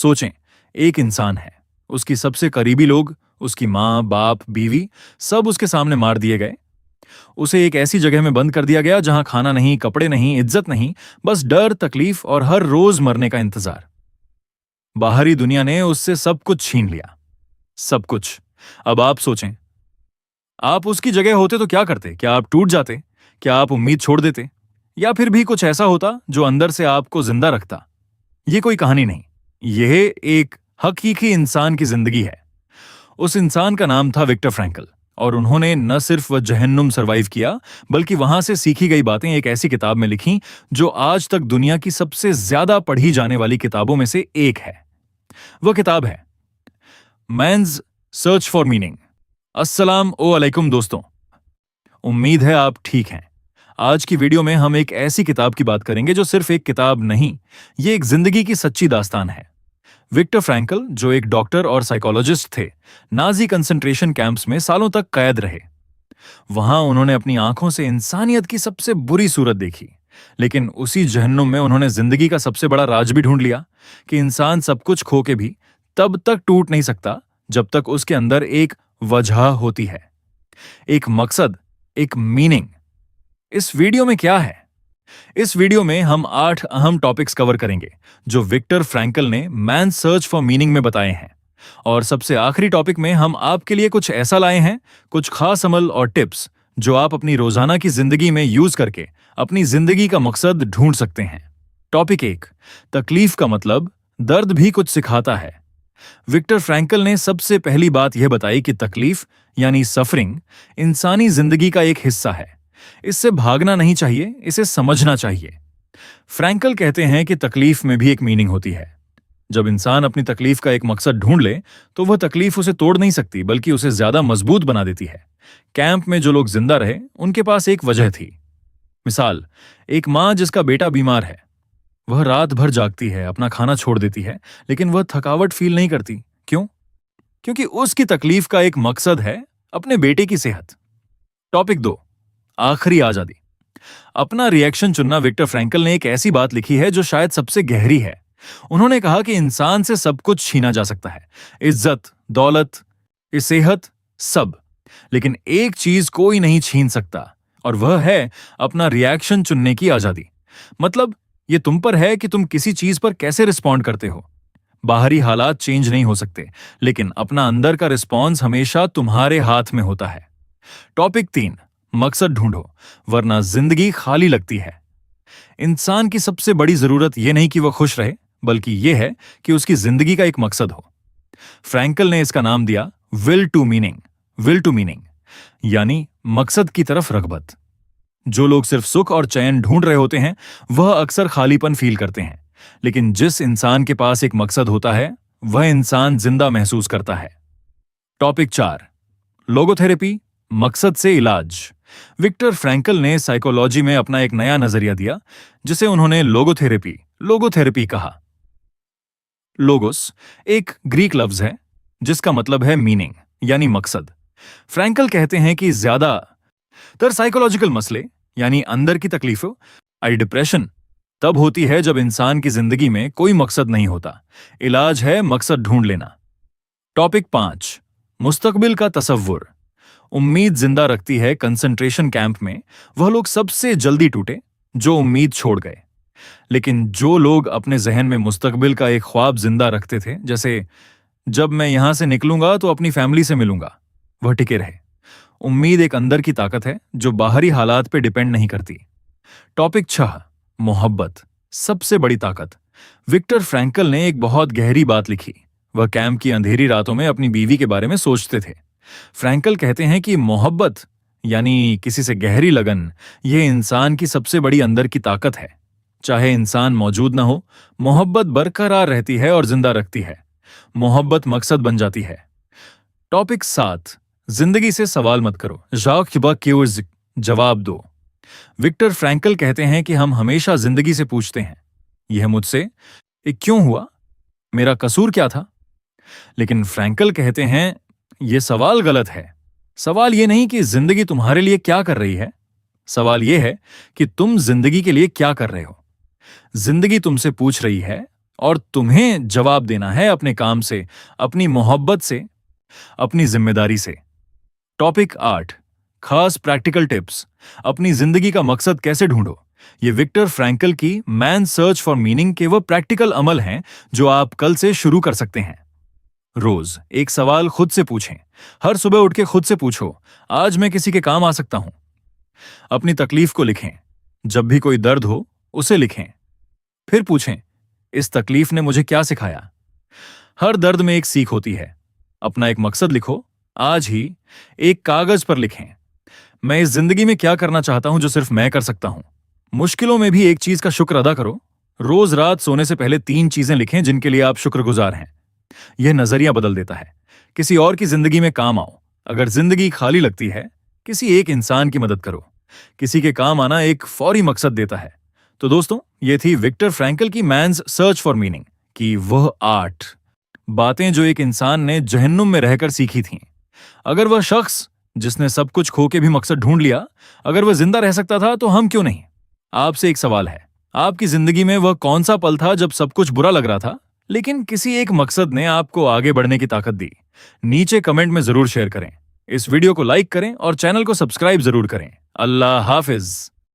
सोचें, एक इंसान है, उसकी सबसे करीबी लोग, उसकी माँ, बाप, बीवी, सब उसके सामने मार दिए गए। उसे एक ऐसी जगह में बंद कर दिया गया जहां खाना नहीं, कपड़े नहीं, इज्जत नहीं, बस डर, तकलीफ और हर रोज मरने का इंतजार। बाहरी दुनिया ने उससे सब कुछ छीन लिया, सब कुछ। अब आप सोचें, आप उसकी जगह होते तो क्या करते? क्या आप टूट जाते? क्या आप उम्मीद छोड़ देते? या फिर भी कुछ ऐसा होता जो अंदर से आपको जिंदा रखता? यह कोई कहानी नहीं, यह एक हकीकी इंसान की जिंदगी है। उस इंसान का नाम था विक्टर फ्रैंकल, और उन्होंने न सिर्फ वह जहन्नुम सरवाइव किया, बल्कि वहां से सीखी गई बातें एक ऐसी किताब में लिखी जो आज तक दुनिया की सबसे ज्यादा पढ़ी जाने वाली किताबों में से एक है। वह किताब है मैन्स सर्च फॉर मीनिंग। अस्सलाम अलैकुम दोस्तों, उम्मीद है आप ठीक हैं। आज की वीडियो में हम एक ऐसी किताब की बात करेंगे जो सिर्फ एक किताब नहीं, ये एक जिंदगी की सच्ची दास्तान है। विक्टर फ्रैंकल, जो एक डॉक्टर और साइकोलॉजिस्ट थे, नाजी कंसंट्रेशन कैंप्स में सालों तक कैद रहे। वहां उन्होंने अपनी आंखों से इंसानियत की सबसे बुरी सूरत देखी, लेकिन उसी जहन्नुम में उन्होंने जिंदगी का सबसे बड़ा राज भी ढूंढ लिया कि इंसान सब कुछ खो के भी तब तक टूट नहीं सकता जब तक उसके अंदर एक वजह होती है, एक मकसद, एक मीनिंग। इस वीडियो में क्या है? इस वीडियो में हम 8 अहम टॉपिक्स कवर करेंगे जो विक्टर फ्रैंकल ने मैन सर्च फॉर मीनिंग में बताए हैं। और सबसे आखिरी टॉपिक में हम आपके लिए कुछ ऐसा लाए हैं, कुछ खास अमल और टिप्स जो आप अपनी रोजाना की जिंदगी में यूज करके अपनी जिंदगी का मकसद ढूंढ सकते हैं। टॉपिक 1, तकलीफ का मतलब, दर्द भी कुछ सिखाता है। विक्टर फ्रैंकल ने सबसे पहली बात यह बताई कि तकलीफ यानी सफरिंग इंसानी जिंदगी का एक हिस्सा है। इससे भागना नहीं चाहिए, इसे समझना चाहिए। फ्रैंकल कहते हैं कि तकलीफ में भी एक मीनिंग होती है। जब इंसान अपनी तकलीफ का एक मकसद ढूंढ ले तो वह तकलीफ उसे तोड़ नहीं सकती, बल्कि उसे ज्यादा मजबूत बना देती है। कैंप में जो लोग जिंदा रहे, उनके पास एक वजह थी। मिसाल, एक मां जिसका बेटा बीमार है, वह रात भर जागती है, अपना खाना छोड़ देती है, लेकिन वह थकावट फील नहीं करती। क्यों? क्योंकि उसकी तकलीफ का एक मकसद है अपने बेटे की सेहत। टॉपिक 2, आखिरी आजादी। अपना रिएक्शन चुनना। विक्टर फ्रैंकल ने एक ऐसी बात लिखी है जो शायद सबसे गहरी है। उन्होंने कहा कि इंसान से सब कुछ छीना जा सकता है, इज्जत, दौलत, सेहत, सब, लेकिन एक चीज कोई नहीं छीन सकता, और वह है अपना रिएक्शन चुनने की आजादी। मतलब यह तुम पर है कि तुम किसी चीज पर कैसे रिस्पॉन्ड करते हो। बाहरी हालात चेंज नहीं हो सकते, लेकिन अपना अंदर का रिस्पॉन्स हमेशा तुम्हारे हाथ में होता है। टॉपिक 3, मकसद ढूंढो, वरना जिंदगी खाली लगती है। इंसान की सबसे बड़ी जरूरत यह नहीं कि वह खुश रहे, बल्कि यह है कि उसकी जिंदगी का एक मकसद हो। फ्रैंकल ने इसका नाम दिया will to meaning. Will to meaning यानी मकसद की तरफ रगबत। जो लोग सिर्फ सुख और चैन ढूंढ रहे होते हैं, वह अक्सर खालीपन फील करते हैं, लेकिन जिस इंसान के पास एक मकसद होता है, वह इंसान जिंदा महसूस करता है। टॉपिक 4, लोगोथेरेपी, मकसद से इलाज। विक्टर फ्रैंकल ने साइकोलॉजी में अपना एक नया नजरिया दिया, जिसे उन्होंने लोगोथेरेपी कहा। लोगोस एक ग्रीक लफ्ज है जिसका मतलब है मीनिंग यानी मकसद। फ्रैंकल कहते हैं कि ज्यादातर साइकोलॉजिकल मसले यानी अंदर की तकलीफों, डिप्रेशन, तब होती है जब इंसान की जिंदगी में कोई मकसद नहीं होता। इलाज है मकसद ढूंढ लेना। टॉपिक 5, मुस्तकबिल का तसव्वुर। उम्मीद जिंदा रखती है कंसंट्रेशन कैंप में वह लोग सबसे जल्दी टूटे जो उम्मीद छोड़ गए, लेकिन जो लोग अपने जहन में मुस्तकबिल का एक ख्वाब जिंदा रखते थे, जैसे जब मैं यहां से निकलूंगा तो अपनी फैमिली से मिलूंगा, वह टिके रहे। उम्मीद एक अंदर की ताकत है जो बाहरी हालात पे डिपेंड नहीं करती। टॉपिक 6, मोहब्बत, सबसे बड़ी ताकत। विक्टर फ्रैंकल ने एक बहुत गहरी बात लिखी। वह कैंप की अंधेरी रातों में अपनी बीवी के बारे में सोचते थे। फ्रैंकल कहते हैं कि मोहब्बत यानी किसी से गहरी लगन, यह इंसान की सबसे बड़ी अंदर की ताकत है। चाहे इंसान मौजूद ना हो, मोहब्बत बरकरार रहती है और जिंदा रखती है। मोहब्बत मकसद बन जाती है। टॉपिक 7, जिंदगी से सवाल मत करो, जवाब दो। विक्टर फ्रैंकल कहते हैं कि हम हमेशा जिंदगी से पूछते हैं, यह मुझसे ये क्यों हुआ, मेरा कसूर क्या था? लेकिन फ्रैंकल कहते हैं यह सवाल गलत है। सवाल यह नहीं कि जिंदगी तुम्हारे लिए क्या कर रही है, सवाल यह है कि तुम जिंदगी के लिए क्या कर रहे हो। जिंदगी तुमसे पूछ रही है और तुम्हें जवाब देना है अपने काम से, अपनी मोहब्बत से, अपनी जिम्मेदारी से। टॉपिक 8, खास प्रैक्टिकल टिप्स। अपनी जिंदगी का मकसद कैसे ढूंढो। ये विक्टर फ्रैंकल की मैन सर्च फॉर मीनिंग के वो प्रैक्टिकल अमल हैं जो आप कल से शुरू कर सकते हैं। रोज एक सवाल खुद से पूछें। हर सुबह उठ के खुद से पूछो, आज मैं किसी के काम आ सकता हूं। अपनी तकलीफ को लिखें। जब भी कोई दर्द हो उसे लिखें। फिर पूछें, इस तकलीफ ने मुझे क्या सिखाया। हर दर्द में एक सीख होती है। अपना एक मकसद लिखो, आज ही एक कागज पर लिखें। मैं इस जिंदगी में क्या करना चाहता हूं जो सिर्फ मैं कर सकता हूं। मुश्किलों में भी एक चीज का शुक्र अदा करो। रोज रात सोने से पहले 3 चीजें लिखें जिनके लिए आप शुक्रगुजार हैं। यह नजरिया बदल देता है। किसी और की जिंदगी में काम आओ। अगर जिंदगी खाली लगती है, किसी एक इंसान की मदद करो। किसी के काम आना एक फौरी मकसद देता है। तो दोस्तों, ये थी विक्टर फ्रैंकल की मैन्स सर्च फॉर मीनिंग की वह 8 बातें जो एक इंसान ने जहन्नुम में रहकर सीखी थीं। अगर वह शख्स जिसने सब कुछ खो के भी मकसद ढूंढ लिया, अगर वह जिंदा रह सकता था तो हम क्यों नहीं। आपसे एक सवाल है, आपकी जिंदगी में वह कौन सा पल था जब सब कुछ बुरा लग रहा था, लेकिन किसी एक मकसद ने आपको आगे बढ़ने की ताकत दी। नीचे कमेंट में जरूर शेयर करें। इस वीडियो को लाइक करें और चैनल को सब्सक्राइब जरूर करें। अल्लाह हाफिज।